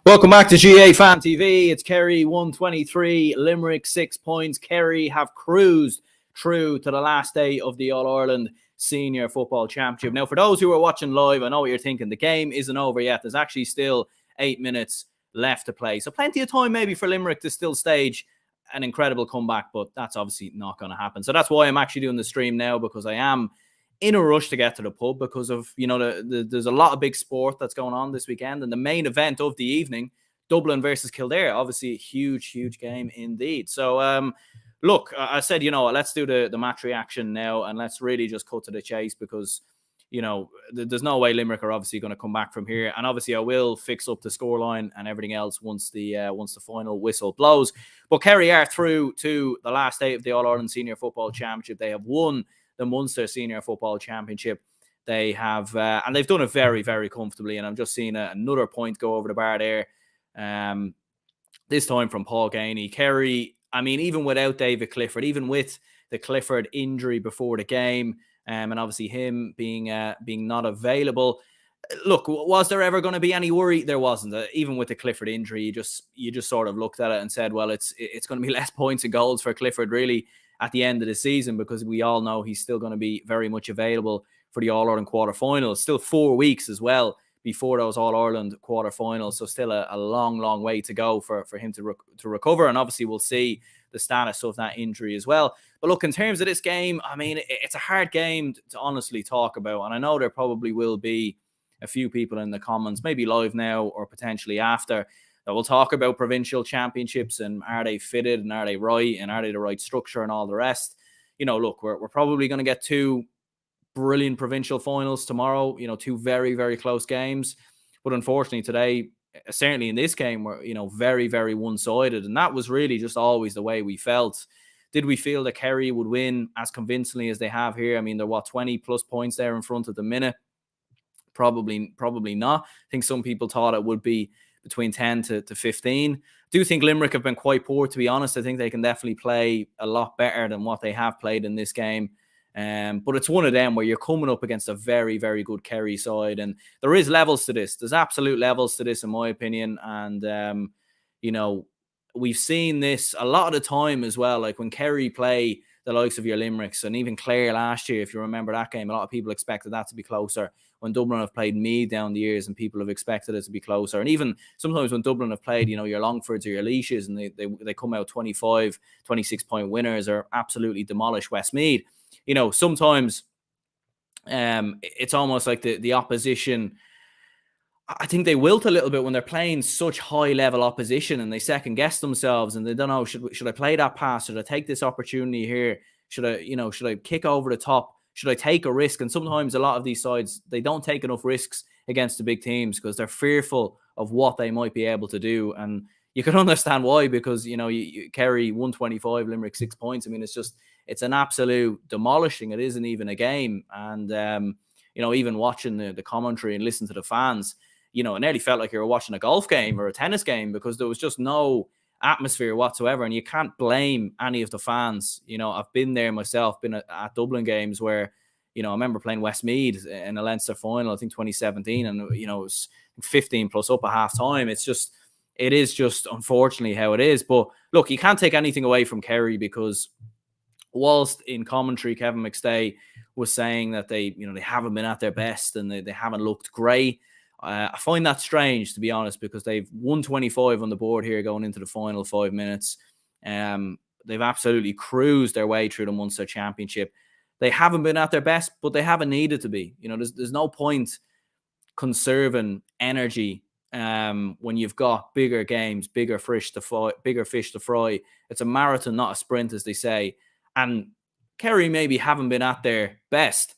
Welcome back to GAA Fan TV. It's Kerry 123, Limerick 6 points. Kerry have cruised through to the last day of the All-Ireland Senior Football Championship. Now, for those who are watching live, I know what you're thinking. The game isn't over yet. There's actually still 8 minutes left to play. So plenty of time maybe for Limerick to still stage an incredible comeback, but that's obviously not going to happen. So that's why I'm actually doing the stream now, because I am in a rush to get to the pub because of, there's a lot of big sport that's going on this weekend. And the main event of the evening, Dublin versus Kildare, obviously a huge, huge game indeed. So, look, I said, let's do the match reaction now and let's really just cut to the chase because, there's no way Limerick are obviously going to come back from here. And obviously I will fix up the scoreline and everything else once the final whistle blows. But Kerry are through to the last day of the All-Ireland Senior Football Championship. They have won the Munster Senior Football Championship. They have, and they've done it very, very comfortably. And I'm just seeing another point go over the bar there. This time from Paul Gainey. Kerry, I mean, even without David Clifford, even with the Clifford injury before the game, and obviously him being not available. Look, was there ever going to be any worry? There wasn't. Even with the Clifford injury, you just sort of looked at it and said, well, it's going to be less points and goals for Clifford really at the end of the season, because we all know he's still going to be very much available for the All-Ireland quarterfinals. Still 4 weeks as well before those All-Ireland quarterfinals. So still a long, long way to go for him to recover. And obviously we'll see the status of that injury as well. But look, in terms of this game, I mean, it's a hard game to honestly talk about. And I know there probably will be a few people in the comments, maybe live now or potentially after, that we'll talk about provincial championships and are they fitted and are they right and are they the right structure and all the rest. Look, we're probably going to get two brilliant provincial finals tomorrow, two very, very close games. But unfortunately today, certainly in this game, we're, very, very one-sided. And that was really just always the way we felt. Did we feel that Kerry would win as convincingly as they have here? I mean, they're 20 plus points there in front at the minute. Probably not. I think some people thought it would be between 10 to 15. I do think Limerick have been quite poor, to be honest. I think they can definitely play a lot better than what they have played in this game. But it's one of them where you're coming up against a very, very good Kerry side. And there is levels to this. There's absolute levels to this, in my opinion. And, we've seen this a lot of the time as well. Like when Kerry play the likes of your Limericks and even Clare last year, if you remember that game, a lot of people expected that to be closer. When Dublin have played Meath down the years and people have expected it to be closer. And even sometimes when Dublin have played, your Longfords or your Leashes and they come out 25, 26-point winners or absolutely demolish Westmeath. Sometimes it's almost like the opposition, I think they wilt a little bit when they're playing such high-level opposition and they second-guess themselves and they don't know, should I play that pass? Should I take this opportunity here? Should I kick over the top? Should I take a risk? And sometimes a lot of these sides, they don't take enough risks against the big teams because they're fearful of what they might be able to do. And you can understand why, because, you Kerry 125, Limerick 6 points. I mean, it's an absolute demolishing. It isn't even a game. And, even watching the commentary and listening to the fans, it nearly felt like you were watching a golf game or a tennis game because there was just no atmosphere whatsoever. And you can't blame any of the fans. I've been there myself, been at Dublin games where, I remember playing Westmeath in a Leinster final, I think 2017, and, it was 15 plus up at half time. It is just unfortunately how it is. But look, you can't take anything away from Kerry because whilst in commentary, Kevin McStay was saying that they haven't been at their best and they haven't looked great. I find that strange, to be honest, because they've 125 on the board here going into the final 5 minutes. They've absolutely cruised their way through the Munster Championship. They haven't been at their best, but they haven't needed to be. There's no point conserving energy when you've got bigger games, bigger fish to fry. It's a marathon, not a sprint, as they say. And Kerry maybe haven't been at their best,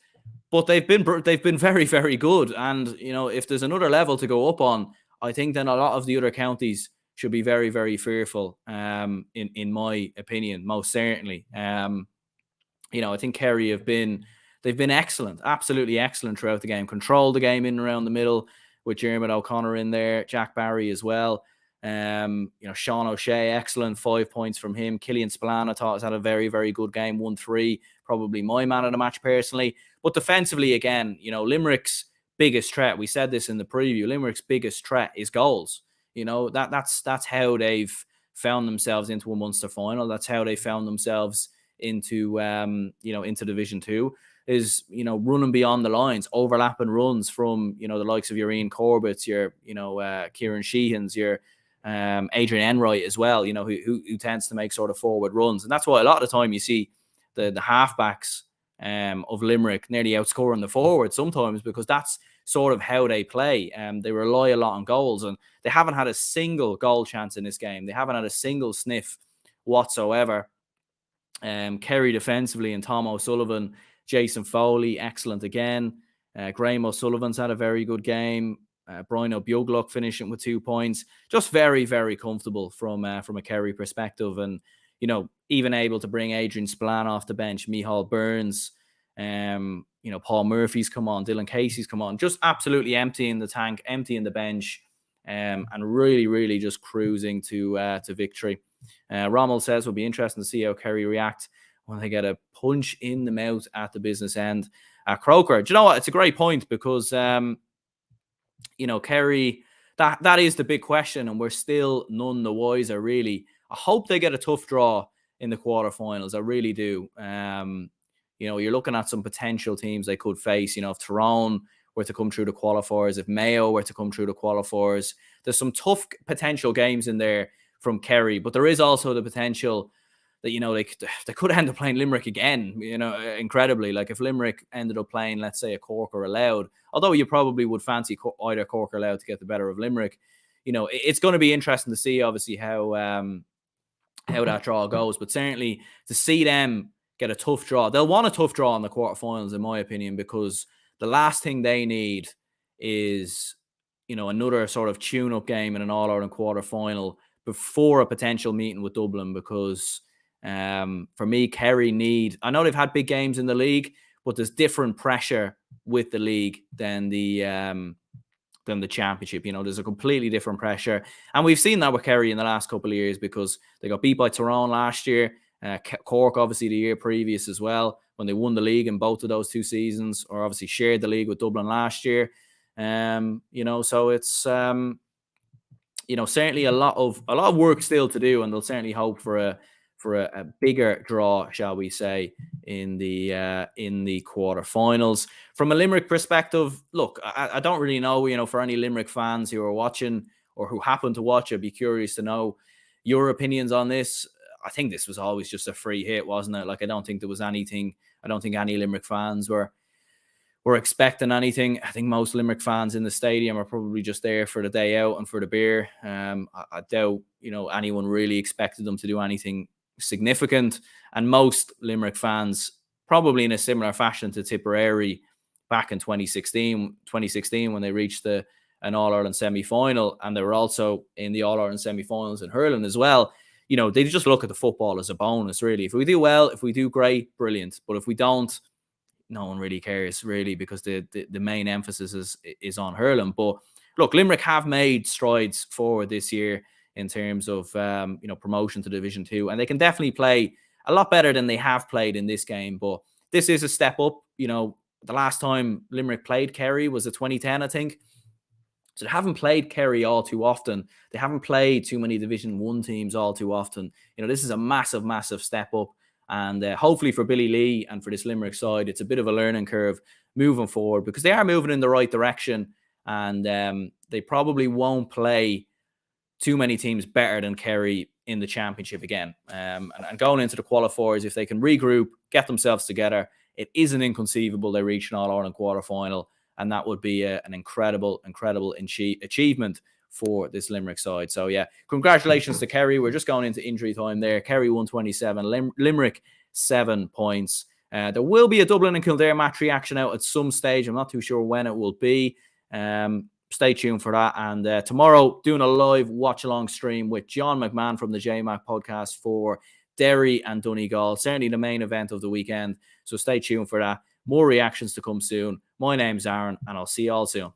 but they've been very, very good. And, if there's another level to go up on, I think then a lot of the other counties should be very, very fearful, in my opinion, most certainly. I think Kerry they've been excellent, absolutely excellent throughout the game. Controlled the game in and around the middle with Jeremy O'Connor in there, Jack Barry as well. Sean O'Shea, excellent, 5 points from him. Killian Spillane, I thought, has had a very, very good game, 1-3, probably my man of the match personally. But defensively, again, Limerick's biggest threat, we said this in the preview, Limerick's biggest threat is goals. You know, that's how they've found themselves into a Munster final. That's how they found themselves into into Division 2, is, running beyond the lines, overlapping runs from, the likes of your Ian Corbett's, your, Kieran Sheehan's, your Adrian Enright as well, who tends to make sort of forward runs. And that's why a lot of the time you see the halfbacks of Limerick nearly outscoring the forwards sometimes, because that's sort of how they play. They rely a lot on goals, and they haven't had a single goal chance in this game. They haven't had a single sniff whatsoever. Kerry defensively, and Tom O'Sullivan, Jason Foley, excellent again. Graham O'Sullivan's had a very good game. Brian O'Buglock finishing with 2 points. Just very, very comfortable from a Kerry perspective. And, even able to bring Adrian Spillane off the bench, Micheál Burns, Paul Murphy's come on, Dylan Casey's come on, just absolutely emptying the tank, emptying the bench, and really, really just cruising to victory. Rommel says it'll be interesting to see how Kerry react when they get a punch in the mouth at the business end at Croker. Do you know what? It's a great point, because, Kerry, that is the big question, and we're still none the wiser, really. I hope they get a tough draw in the quarterfinals. I really do. You're looking at some potential teams they could face. If Tyrone were to come through the qualifiers, if Mayo were to come through the qualifiers, there's some tough potential games in there from Kerry, but there is also the potential that, they could end up playing Limerick again, incredibly. Like if Limerick ended up playing, let's say, a Cork or a Louth, although you probably would fancy either Cork or Louth to get the better of Limerick, it's going to be interesting to see, obviously, how that draw goes. But certainly to see them get a tough draw, they'll want a tough draw in the quarterfinals, in my opinion, because the last thing they need is, another sort of tune-up game in an All-Ireland quarterfinal before a potential meeting with Dublin, because for me, Kerry I know they've had big games in the league, but there's different pressure with the league than the championship. There's a completely different pressure, and we've seen that with Kerry in the last couple of years, because they got beat by Tyrone last year, Cork obviously the year previous as well, when they won the league in both of those 2 seasons, or obviously shared the league with Dublin last year. So it's certainly a lot of work still to do, and they'll certainly hope for a bigger draw, shall we say, in the quarterfinals. From a Limerick perspective, look, I don't really know, for any Limerick fans who are watching or who happen to watch, I'd be curious to know your opinions on this. I think this was always just a free hit, wasn't it? Like, I don't think there was anything. I don't think any Limerick fans were expecting anything. I think most Limerick fans in the stadium are probably just there for the day out and for the beer. I doubt, anyone really expected them to do anything significant. And most Limerick fans, probably in a similar fashion to Tipperary back in 2016 when they reached an All-Ireland semi-final, and they were also in the All-Ireland semi-finals in hurling as well. They just look at the football as a bonus, really. If we do well, if we do great, brilliant. But if we don't, no one really cares, really, because the main emphasis is on hurling. But look, Limerick have made strides forward this year in terms of promotion to Division 2, and they can definitely play a lot better than they have played in this game. But this is a step up. The last time Limerick played Kerry was in 2010, I think. So they haven't played Kerry all too often. They haven't played too many Division 1 teams all too often. This is a massive, massive step up. And hopefully for Billy Lee and for this Limerick side, it's a bit of a learning curve moving forward, because they are moving in the right direction, and they probably won't play too many teams better than Kerry in the championship again. And going into the qualifiers, if they can regroup, get themselves together, it isn't inconceivable they reach an All-Ireland quarterfinal, and that would be an incredible, incredible achievement for this Limerick side. So yeah, congratulations to Kerry. We're just going into injury time there. Kerry 127, Limerick 7 points. There will be a Dublin and Kildare match reaction out at some stage. I'm not too sure when it will be. Stay tuned for that. And tomorrow, doing a live watch-along stream with John McMahon from the JMAC podcast for Derry and Donegal. Certainly the main event of the weekend. So stay tuned for that. More reactions to come soon. My name's Aaron, and I'll see you all soon.